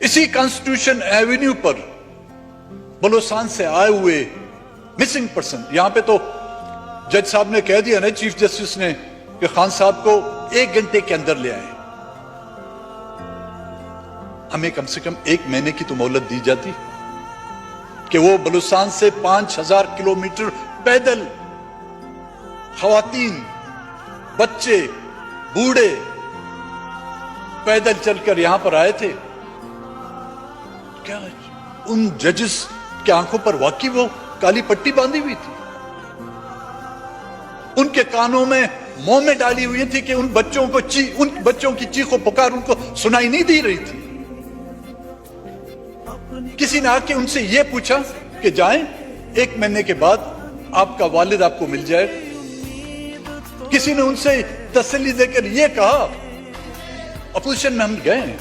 इसी constitution Avenue पर बलूचिस्तान से आए हुए मिसिंग पर्सन, यहां पे तो जज साहब ने कह दिया ना, चीफ जस्टिस ने, कि खान साहब को 1 घंटे के अंदर ले आए। हमें कम से कम 1 महीने की तो मोहलत दी जाती कि वो बलूचिस्तान से 5000 किलोमीटर पैदल, खवातीन, बच्चे, बूढ़े पैदल चलकर यहां पर आए थे। क्या उन जजेस की आंखों पर वाकई वो काली पट्टी बांधी हुई थी? उनके कानों में, मुंह में डाली हुई थी कि उन बच्चों की चीखों पुकार उनको सुनाई नहीं दी रही थी? किसी ने आके उनसे ये पूछा कि जाएं, 1 महीने के बाद आपका वालिद आपको मिल जाए? किसी ने उनसे तसल्ली देकर ये कहा? अपोजिशन में हम गए,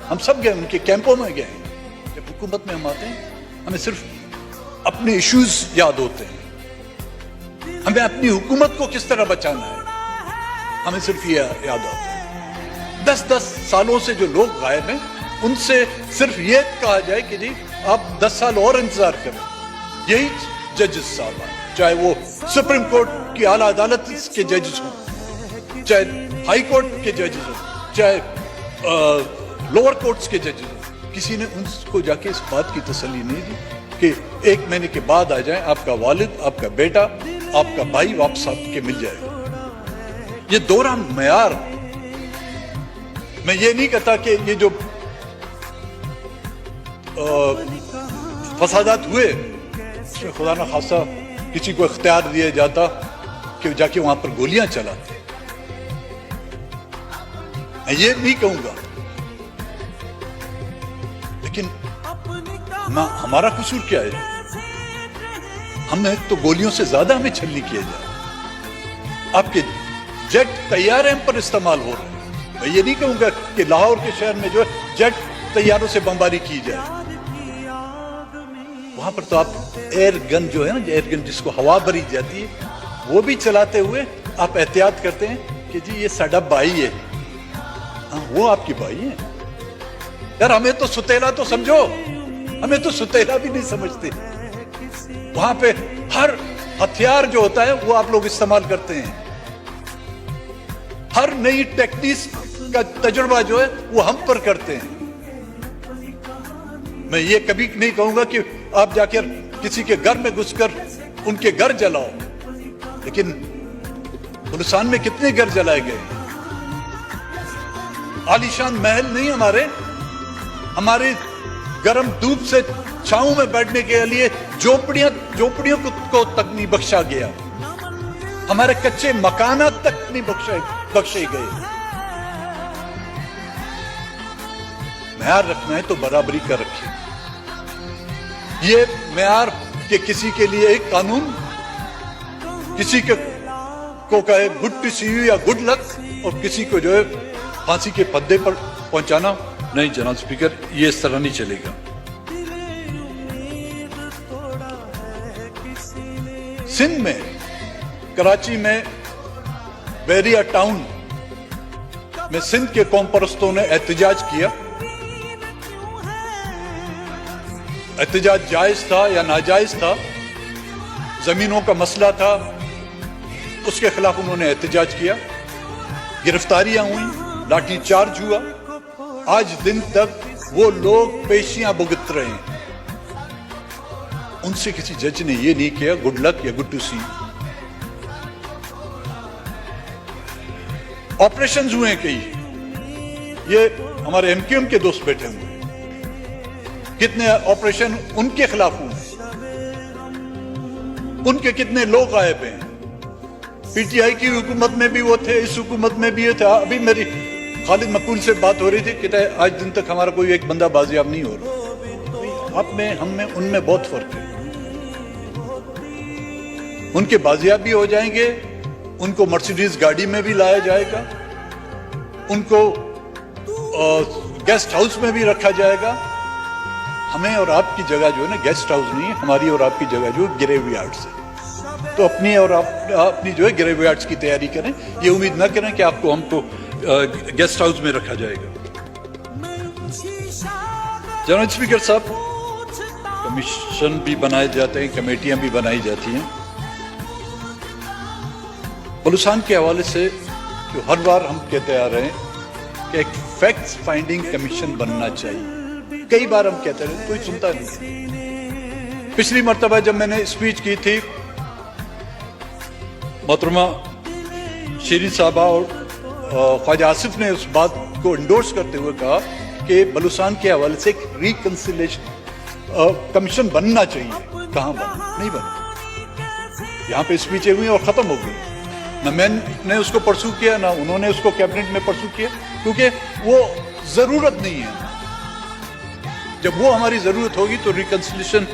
हम सब गए, उनके कैंपों में गए। जब हुकूमत में हम आते हैं, हमें सिर्फ अपने इश्यूज याद होते हैं, हमें अपनी हुकूमत को किस तरह बचाना है, हमें सिर्फ ये याद होता है। 10-10 सालों से जो लोग गायब हैं, उनसे सिर्फ ये कहा जाए कि जी आप 10 साल और इंतजार करें। यही जजेस साहब, चाहे वो सुप्रीम कोर्ट की आला अदालत के जजेस हों, चाहे हाई कोर्ट के जजेस हों, चाहे लोअर कोर्ट्स के जजेस हों, किसी ने उनको जाके इस बात की तसल्ली नहीं दी कि 1 महीने के बाद आ जाए, आपका वालिद, आपका बेटा, आपका भाई वापस आपके मिल जाएगा। ये दोहरा मयार, मैं ये नहीं कहता कि ये जो फसादात हुए उसमें खुदा न खासा किसी को इख्तियार दिया जाता कि जाके वहां पर गोलियां चलाते, मैं ये नहीं कहूंगा, लेकिन हमारा कसूर क्या है? हमें तो गोलियों से ज्यादा हमें छलनी किया जाए। आपके जेट तैयारे हम पर इस्तेमाल हो रहे हैं। मैं ये नहीं कहूंगा कि लाहौर के शहर में जो है जेट तैयारों से बमबारी की जाए। वहां पर तो आप एयर गन जो है ना, एयर गन जिसको हवा भरी जाती है, वो भी चलाते हुए आप एहतियात करते हैं कि जी ये साडा भाई है। हाँ, वो आपकी भाई है यार। हमें तो सुतेला तो समझो, हमें तो सुतेला भी नहीं समझते। वहां पे हर हथियार जो होता है वो आप लोग इस्तेमाल करते हैं। हर नई टेक्निक का तजुर्बा जो है वो हम पर करते हैं। मैं ये कभी नहीं कहूंगा कि आप जाकर किसी के घर में घुसकर उनके घर जलाओ, लेकिन बलूचिस्तान में कितने घर जलाए गए? आलीशान महल नहीं हमारे गर्म धूप से छांव में बैठने के लिए झोपड़ियों को तक नहीं बख्शा गया, हमारे कच्चे मकानात तक नहीं बख्शे गए। म्यार रखना है तो बराबरी का रखिए। ये म्यार के किसी के लिए एक कानून, किसी को कहे गुड टू सी यू या गुड लक, और किसी को जो है फांसी के फंदे पर पहुंचाना, नहीं जनाब स्पीकर, ये इस तरह नहीं चलेगा। सिंध में, कराची में, बैरिया टाउन में सिंध के कौम परस्तों ने एहतजाज किया। एहतजाज जायज था या नाजायज था, जमीनों का मसला था, उसके खिलाफ उन्होंने एहतजाज किया। गिरफ्तारियां हुई, लाठी चार्ज हुआ। आज दिन तक वो लोग पेशियां भुगत रहे हैं। उनसे किसी जज ने ये नहीं किया गुड लक या गुड टू सी। ऑपरेशंस हुए कई, ये हमारे एमक्यूएम के दोस्त बैठे हुए, कितने ऑपरेशन उनके खिलाफ हुए, उनके कितने लोग गायब हैं। पीटीआई की हुकूमत में भी वो थे, इस हुकूमत में भी ये थे। अभी मेरी खालिद मकबूल से बात हो रही थी कि आज दिन तक हमारा कोई एक बंदा बाजियाब नहीं हो रहा। आप में, हम में, उनमें बहुत फर्क है। उनके बाजियाब भी हो जाएंगे, उनको मर्सिडीज गाड़ी में भी लाया जाएगा, उनको गेस्ट हाउस में भी रखा जाएगा। हमें और आपकी जगह जो है ना गेस्ट हाउस नहीं है, हमारी और आपकी जगह जो है ग्रेवयार्ड से। तो अपनी और अपनी जो है ग्रेवयार्ड्स की तैयारी करें। ये उम्मीद ना करें कि आपको हमको गेस्ट हाउस में रखा जाएगा। जनरल स्पीकर साहब, कमीशन भी बनाए जाते हैं, कमेटियां भी बनाई जाती हैं। बलूचिस्तान के हवाले से जो हर बार हम कहते आ रहे हैं कि एक फैक्ट फाइंडिंग कमीशन बनना चाहिए, कई बार हम कहते रहे, कोई सुनता नहीं। पिछली मर्तबा जब मैंने स्पीच की थी, मोहतरमा शीरीन साहबा और ख्वाजा आसिफ ने उस बात को इंडोर्स करते हुए कहा कि बलूचिस्तान के हवाले से एक रिकंसिलिएशन कमीशन बनना चाहिए। कहाँ बना? नहीं बना। यहाँ पे स्पीचें हुई और खत्म हो गई। न मैंने उसको परसू किया, ना उन्होंने उसको कैबिनेट में परसू किया, क्योंकि वो जरूरत नहीं है। जब वो हमारी जरूरत होगी तो रिकंसिलिएशन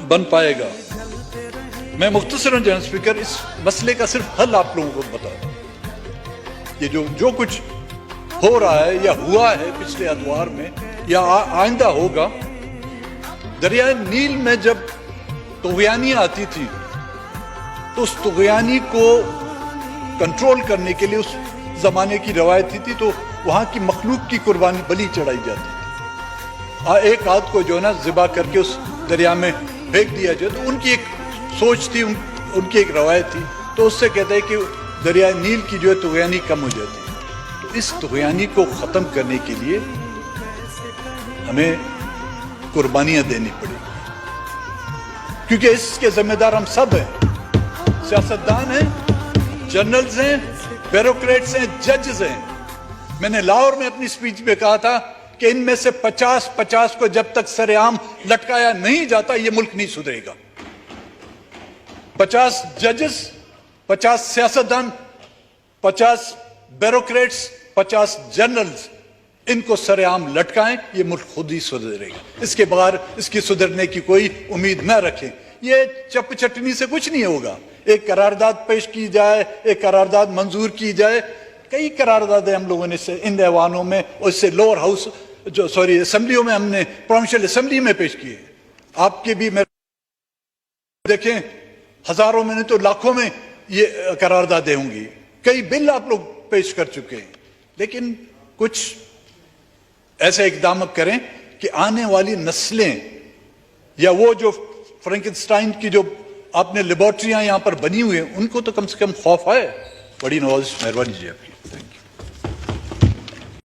बन पाएगा। मैं मुख्तसरन जनरल स्पीकर इस मसले का सिर्फ हल आप लोगों को बता दूं। ये जो कुछ हो रहा है या हुआ है पिछले अदवार में या आइंदा होगा, दरिया नील में जब तुग़यानियां आती थी तो उस तुग़यानी को कंट्रोल करने के लिए उस जमाने की रवायत थी तो वहां की मखलूक की कुर्बानी बलि चढ़ाई जाती थी। एक आदमी को जो है ना ज़िबा करके उस दरिया में फेंक दिया जाए, तो उनकी एक सोच थी, उनकी एक रवायत थी। तो उससे कहते हैं कि दरिया नील की जो है तुग़यानी कम हो जाती है। तो इस तुग़यानी को ख़त्म करने के लिए हमें कुर्बानियां देनी पड़ेगी, क्योंकि इसके जिम्मेदार हम सब हैं। सियासतदान हैं, जनरल्स हैं, ब्यूरोक्रेट्स हैं, जजेस हैं। मैंने लाहौर में अपनी स्पीच में कहा था कि इनमें से 50 को जब तक सरेआम लटकाया नहीं जाता ये मुल्क नहीं सुधरेगा। 50 जजेस, 50 सियासतदान, 50 ब्यूरोक्रेट्स, 50 जनरल्स, इनको सरेआम लटकाएं, ये मुल्क खुद ही सुधरेगा। इसके बगैर इसकी सुधरने की कोई उम्मीद न रखें। ये चप चटनी से कुछ नहीं होगा। एक करारदाद पेश की जाए, एक करारदाद मंजूर की जाए, कई करारदादें हम लोगों ने इन ऐवानों में और इससे लोअर हाउस असेंबलियों में हमने प्रोविंशियल असेंबली में पेश किए। आपके भी मेरे देखें, हजारों में नहीं तो लाखों में ये करारदादें होंगी। कई बिल आप लोग पेश कर चुके हैं, लेकिन कुछ ऐसे इकदाम करें कि आने वाली नस्लें या वो जो फ्रैंकेनस्टाइन की जो आपने लेबोरेटरियां यहां पर बनी हुई हैं, उनको तो कम से कम खौफ आए। बड़ी नवाज़िश, मेहरबानी जी आपकी। Thank you.